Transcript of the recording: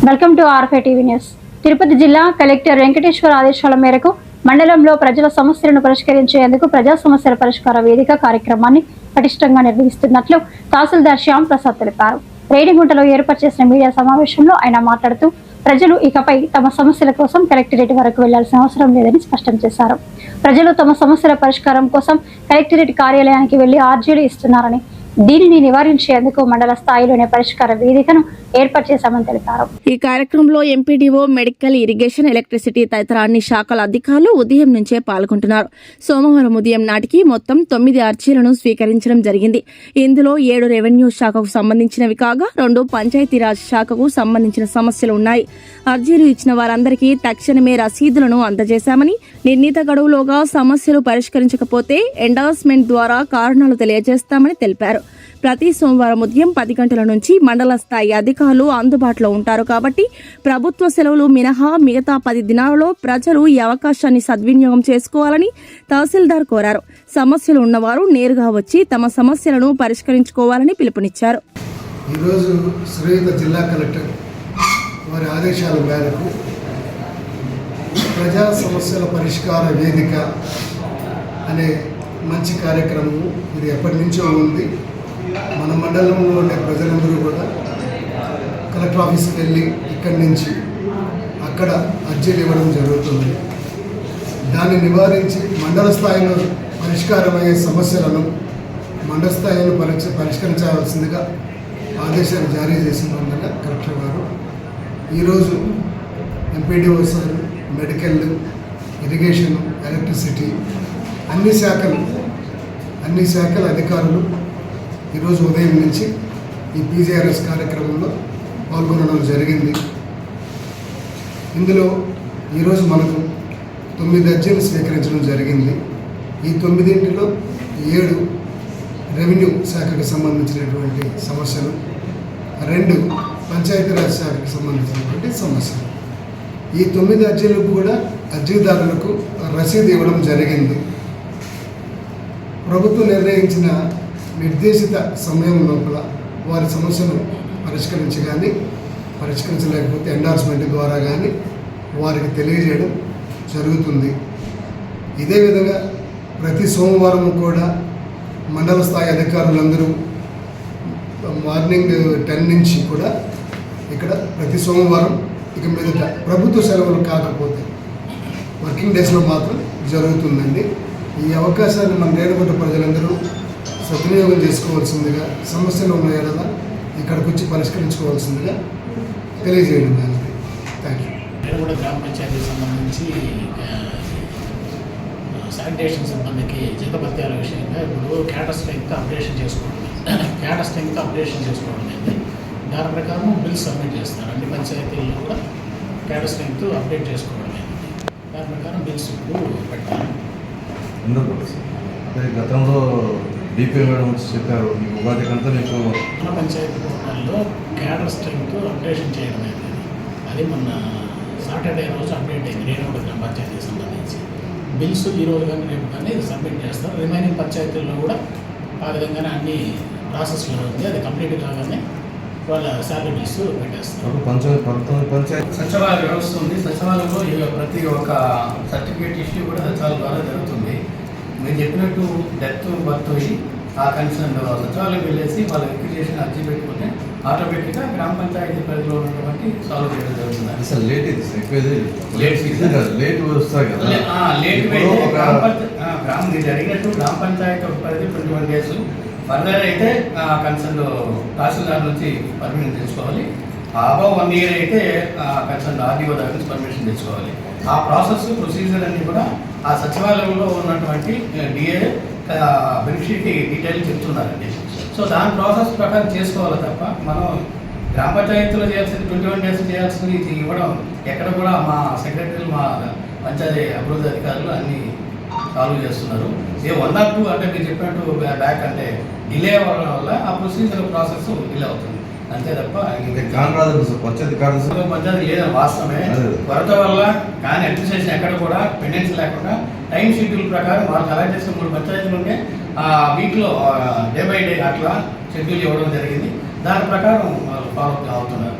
Welcome to ఆర్ఫే TV news. Tirupati జిల్లా collector Venkateswara ఆదేశాల మేరకు మండలంలో ప్రజల సమస్యలను పరిష్కరించేందుకు ప్రజా సమస్యల పరిష్కార వేదిక కార్యక్రమాన్ని పటిష్టంగా నిర్వహిస్తున్నట్లు తహసీల్దార్ శ్యామ్ ప్రసాద్ తెలిపారు. రేణిగుంటలో ఏర్పాటు చేసిన మీడియా సమావేశంలో ఆయన మాట్లాడుతూ ప్రజలు ఇకపై తమ సమస్యల కోసం కలెక్టరేట్ వరకు వెళ్లాల్సిన అవసరం లేదని స్పష్టం చేశారు. ప్రజలు తమ సమస్యల పరిష్కారం కోసం కలెక్టరేట్ కార్యాలయానికి వెళ్లి అర్జీలు ఇస్తున్నారని, దీనిని నివారించేందుకు మండల స్థాయిలోనే పరిష్కార వేదికను ఏర్పాటు చేశామని తెలిపారు. ఈ కార్యక్రమంలో ఎంపీడీఓ, మెడికల్, ఇరిగేషన్, ఎలక్ట్రిసిటీ తదితర అన్ని శాఖల అధికారులు ఉదయం నుంచే పాల్గొంటున్నారు. సోమవారం ఉదయం నాటికి మొత్తం 9 అర్జీలను స్వీకరించడం జరిగింది. ఇందులో 7 రెవెన్యూ శాఖకు సంబంధించినవి కాగా 2 పంచాయతీరాజ్ శాఖకు సంబంధించిన సమస్యలు ఉన్నాయి. అర్జీలు ఇచ్చిన వారందరికీ తక్షణమే రసీదులను అందజేశామని, నిర్ణీత గడువులోగా సమస్యలు పరిష్కరించకపోతే ఎండార్స్మెంట్ ద్వారా కారణాలు తెలియజేస్తామని తెలిపారు. ప్రతి సోమవారం ఉదయం 10 గంటల నుంచి మండల స్థాయి అధికారులు అందుబాటులో ఉంటారు కాబట్టి ప్రభుత్వ సెలవులు మినహా మిగతా 10 దినాలలో ప్రజలు ఈ అవకాశాన్ని సద్వినియోగం చేసుకోవాలని తహసీల్దార్ కోరారు. సమస్యలు ఉన్నవారు నేరుగా వచ్చి తమ సమస్యలను పరిష్కరించుకోవాలని పిలుపునిచ్చారు. ఈరోజు శ్రీయుత జిల్లా కలెక్టర్ వారి ఆదేశాల మేరకు ప్రజా సమస్యల పరిష్కార వేదిక అనే మంచి కార్యక్రమం ఇది ఎప్పటి నుంచో ఉంది. మన మండలంలో ఉండే ప్రజలందరూ కూడా కలెక్టర్ ఆఫీస్కి వెళ్ళి ఇక్కడి నుంచి అక్కడ అర్జీలు ఇవ్వడం జరుగుతుంది. దాన్ని నివారించి మండల స్థాయిలో పరిష్కారమయ్యే సమస్యలను మండల స్థాయిలో పరిష్కరించాల్సిందిగా ఆదేశాలు జారీ చేసినందున కలెక్టర్ గారు ఈరోజు MPDO sir, medical, irrigation, electricity అన్ని శాఖల అధికారులు ఈరోజు ఉదయం నుంచి ఈ పీజీఆర్ఎస్ కార్యక్రమంలో పాల్గొనడం జరిగింది. ఇందులో ఈరోజు మనకు 9 అర్జీలు స్వీకరించడం జరిగింది. ఈ 9 7 రెవెన్యూ శాఖకు సంబంధించినటువంటి సమస్యలు, 2 పంచాయతీరాజ్ శాఖకు సంబంధించినటువంటి సమస్యలు. ఈ 9 అర్జీలకు కూడా అర్జీదారులకు రసీదు ఇవ్వడం జరిగింది. ప్రభుత్వం నిర్ణయించిన నిర్దేశిత సమయం లోపల వారి సమస్యను పరిష్కరించలేకపోతే ఎండార్స్మెంట్ ద్వారా కానీ వారికి తెలియజేయడం జరుగుతుంది. ఇదే విధంగా ప్రతి సోమవారం కూడా మండల స్థాయి అధికారులందరూ మార్నింగ్ 10 నుంచి కూడా ఇక్కడ ప్రతి సోమవారం ఇక మీదట ప్రభుత్వ సెలవులు కాకపోతే వర్కింగ్ డేస్లో మాత్రం జరుగుతుందండి. ఈ అవకాశాన్ని మన రేణిగుంట ప్రజలందరూ సద్వినియోగం చేసుకోవాల్సిందిగా, సమస్యలు ఉన్నాయా కదా ఇక్కడికి వచ్చి పరిష్కరించుకోవాల్సిందిగా తెలియజేయడం దానికి. Thank you. రేణిగుంట గ్రామ పంచాయతీకి సంబంధించి శానిటేషన్ సిబ్బందికి జీతభత్యాల విషయంగా ఇప్పుడు క్యాడర్ స్ట్రెంగ్త్ అప్డేషన్ చేసుకోవడం అయింది. దాని ప్రకారం బిల్ సబ్మిట్ చేస్తారు. అన్ని పంచాయతీల్లో కూడా క్యాడర్ స్ట్రెంగ్త్ అప్డేట్ చేసుకోవడం అయింది. దాని ప్రకారం బిల్స్ ఇప్పుడు పెట్టాలి. గతంలో డిపి మేడం వచ్చి చెప్పారు, మీకు ఉగాది కంటే మీకు మన పంచాయతీ పోర్టల్లో క్యాడర్ స్ట్రెంగ్త్ అప్డేషన్ చేయడం అయింది. అది మొన్న సాటర్డే రోజు అప్డేట్ అయింది. రేణిగుంట గ్రామ పంచాయతీకి సంబంధించి బిల్స్ ఈ రోజు కానీ రేపు కానీ సబ్మిట్ చేస్తారు. రిమైనింగ్ పంచాయతీల్లో కూడా ఆ విధంగానే అన్ని ప్రాసెస్లో ఉంది. అది కంప్లీట్ కాగానే వాళ్ళ శాలరీ బిల్స్ పెట్టేస్తారు. పంచాయతీ సచివాలయ వ్యవస్థ ఉంది. సచివాలయంలో ప్రతి ఒక్క సర్టిఫికేట్ ఇష్యూ కూడా సచివాలయం ద్వారా జరుగుతుంది. మీరు చెప్పినట్టు డెత్, బర్త్ అయ్యి ఆ కన్సర్న్ సచివాలయం వెళ్ళేసి వాళ్ళ వెరిఫికేషన్ అర్జీ పెట్టుకుంటే ఆటోమేటిక్గా గ్రామ పంచాయతీ పరిధిలో ఉన్నటువంటి సాల్వ్ చేయడం జరుగుతుంది. అసలు లేట్ ఇది లేట్ వస్తాయి కదా. లేట్ గ్రామం మీరు అడిగినట్టు గ్రామ పంచాయతీ పరిధి 21 days. ఫర్దర్ అయితే కన్సర్న్ తహసీల్దార్ నుంచి పర్మిషన్ తెచ్చుకోవాలి. అబౌవ్ 1 year అయితే కన్సర్న్ ఆర్డీఓ దగ్గర నుంచి పర్మిషన్ తెచ్చుకోవాలి. ఆ ప్రొసీజర్ అన్ని కూడా ఆ సచివాలయంలో ఉన్నటువంటి డిఏ బెనిఫిషియరీ డీటెయిల్ చెప్తున్నారండి. సో దాని ప్రాసెస్ ప్రకారం చేసుకోవాలి తప్ప మనం గ్రామ పంచాయతీలో చేయాల్సింది 21 days చేయాల్సింది ఇది ఇవ్వడం ఎక్కడ కూడా మా సెక్రటరీలు, మా పంచాయతీ అభివృద్ధి అధికారులు అన్నీ సాల్వ్ చేస్తున్నారు. 1 or 2 అంటే మీరు చెప్పినట్టు బ్యాక్ అంటే డిలే అవ్వడం వల్ల ఆ ప్రొసీజర్ ప్రాసెస్ డిలే అవుతుంది అంతే తప్ప పంచాయతీ లేదని వాస్తవమే. కొరత వల్ల కానీ అడ్మినిస్ట్రేషన్ ఎక్కడ కూడా పెండెన్సీ లేకుండా టైం షెడ్యూల్ ప్రకారం వాళ్ళు కలెక్ట్ చేసిన 3 పంచాయతీలు ఉంటే ఆ వీక్లో డే బై డే అట్లా షెడ్యూల్ ఇవ్వడం జరిగింది. దాని ప్రకారం వాళ్ళు ఫాలో అవుతున్నారు.